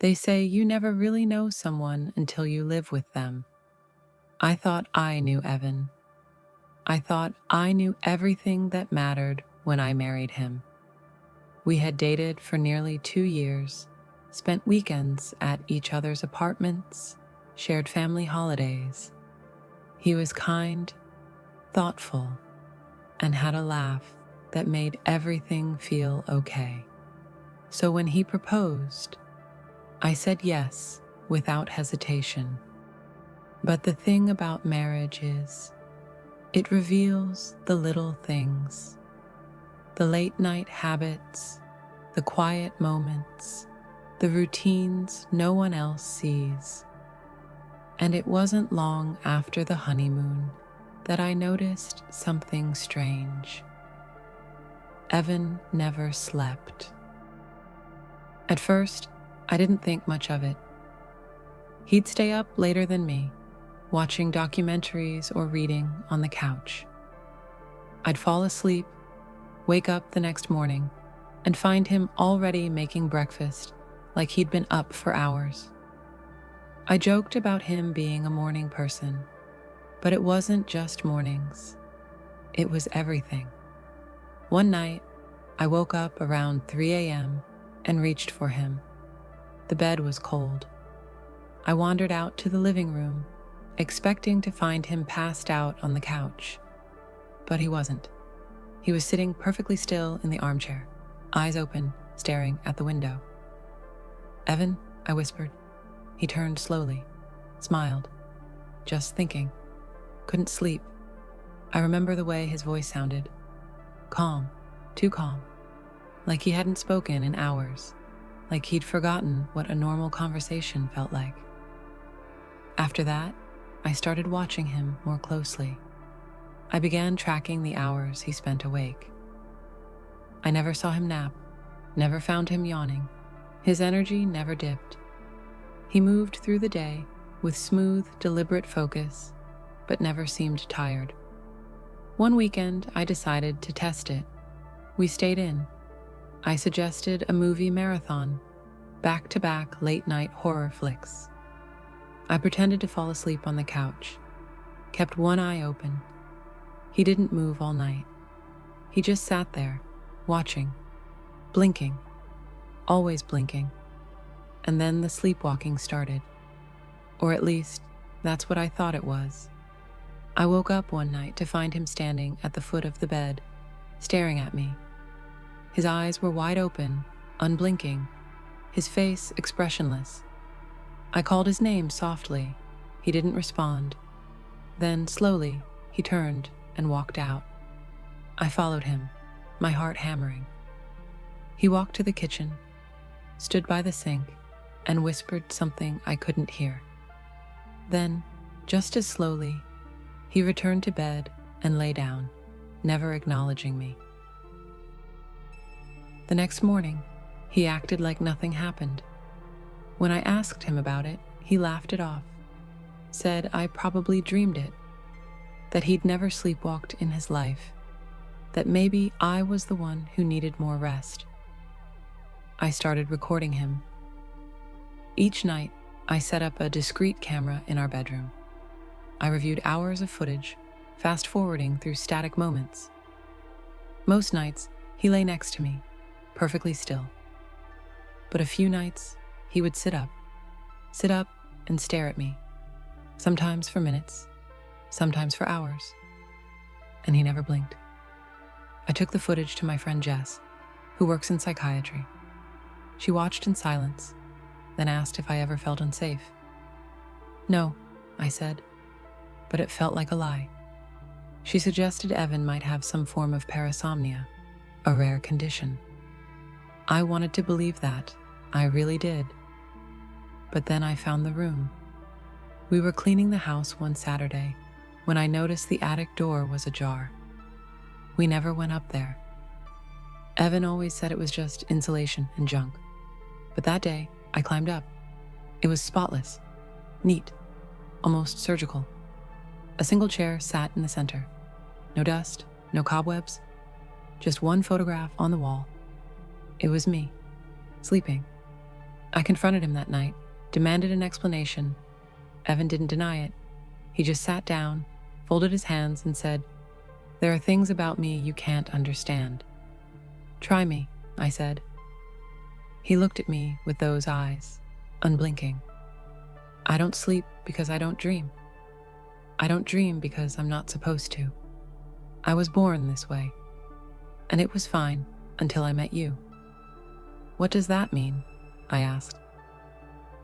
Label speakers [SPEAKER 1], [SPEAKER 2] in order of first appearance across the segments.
[SPEAKER 1] They say you never really know someone until you live with them. I thought I knew Evan. I thought I knew everything that mattered when I married him. We had dated for nearly 2 years, spent weekends at each other's apartments, shared family holidays. He was kind, thoughtful, and had a laugh that made everything feel okay. So when he proposed, I said yes without hesitation. But the thing about marriage is, it reveals the little things, the late night habits, the quiet moments, the routines no one else sees. And it wasn't long after the honeymoon that I noticed something strange. Evan never slept. At first, I didn't think much of it. He'd stay up later than me, watching documentaries or reading on the couch. I'd fall asleep, wake up the next morning, and find him already making breakfast like he'd been up for hours. I joked about him being a morning person, but it wasn't just mornings. It was everything. One night, I woke up around 3 a.m. and reached for him. The bed was cold. I wandered out to the living room, expecting to find him passed out on the couch. But he wasn't. He was sitting perfectly still in the armchair, eyes open, staring at the window. "Evan," I whispered. He turned slowly, smiled. "Just thinking. Couldn't sleep." I remember the way his voice sounded. Calm, too calm. Like he hadn't spoken in hours. Like he'd forgotten what a normal conversation felt like. After that, I started watching him more closely. I began tracking the hours he spent awake. I never saw him nap, never found him yawning. His energy never dipped. He moved through the day with smooth, deliberate focus, but never seemed tired. One weekend, I decided to test it. We stayed in. I suggested a movie marathon, back-to-back late-night horror flicks. I pretended to fall asleep on the couch, kept one eye open. He didn't move all night. He just sat there, watching, blinking, always blinking. And then the sleepwalking started. Or at least, that's what I thought it was. I woke up one night to find him standing at the foot of the bed, staring at me. His eyes were wide open, unblinking, his face expressionless. I called his name softly. He didn't respond. Then, slowly, he turned and walked out. I followed him, my heart hammering. He walked to the kitchen, stood by the sink, and whispered something I couldn't hear. Then, just as slowly, he returned to bed and lay down, never acknowledging me. The next morning, he acted like nothing happened. When I asked him about it, he laughed it off, said I probably dreamed it, that he'd never sleepwalked in his life, that maybe I was the one who needed more rest. I started recording him. Each night, I set up a discreet camera in our bedroom. I reviewed hours of footage, fast-forwarding through static moments. Most nights, he lay next to me, perfectly still. But a few nights, he would sit up and stare at me, sometimes for minutes, sometimes for hours, and he never blinked. I took the footage to my friend Jess, who works in psychiatry. She watched in silence, then asked if I ever felt unsafe. "No," I said, but it felt like a lie. She suggested Evan might have some form of parasomnia, a rare condition. I wanted to believe that, I really did. But then I found the room. We were cleaning the house one Saturday when I noticed the attic door was ajar. We never went up there. Evan always said it was just insulation and junk. But that day, I climbed up. It was spotless, neat, almost surgical. A single chair sat in the center. No dust, no cobwebs, just one photograph on the wall. It was me, sleeping. I confronted him that night, demanded an explanation. Evan didn't deny it. He just sat down, folded his hands, and said, "There are things about me you can't understand." "Try me," I said. He looked at me with those eyes, unblinking. "I don't sleep because I don't dream. I don't dream because I'm not supposed to. I was born this way. And it was fine until I met you." "What does that mean?" I asked.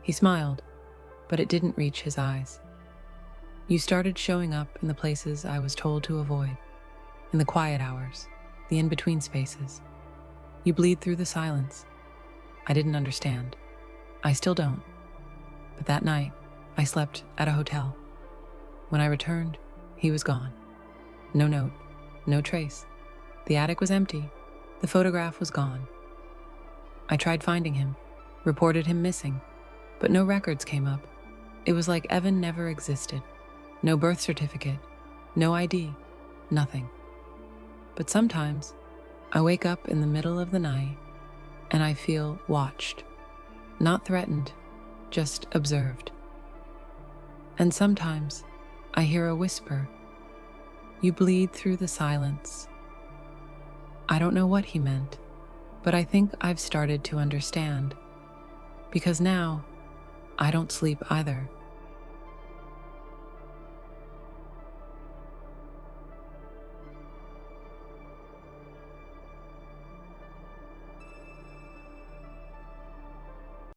[SPEAKER 1] He smiled, but it didn't reach his eyes. "You started showing up in the places I was told to avoid, in the quiet hours, the in-between spaces. You bleed through the silence. I didn't understand. I still don't. But that night, I slept at a hotel. When I returned, he was gone. No note, no trace. The attic was empty. The photograph was gone. I tried finding him, reported him missing, but no records came up. It was like Evan never existed. No birth certificate, no ID, nothing. But sometimes, I wake up in the middle of the night and I feel watched. Not threatened, just observed. And sometimes, I hear a whisper, "You bleed through the silence." I don't know what he meant, but I think I've started to understand. Because now, I don't sleep either.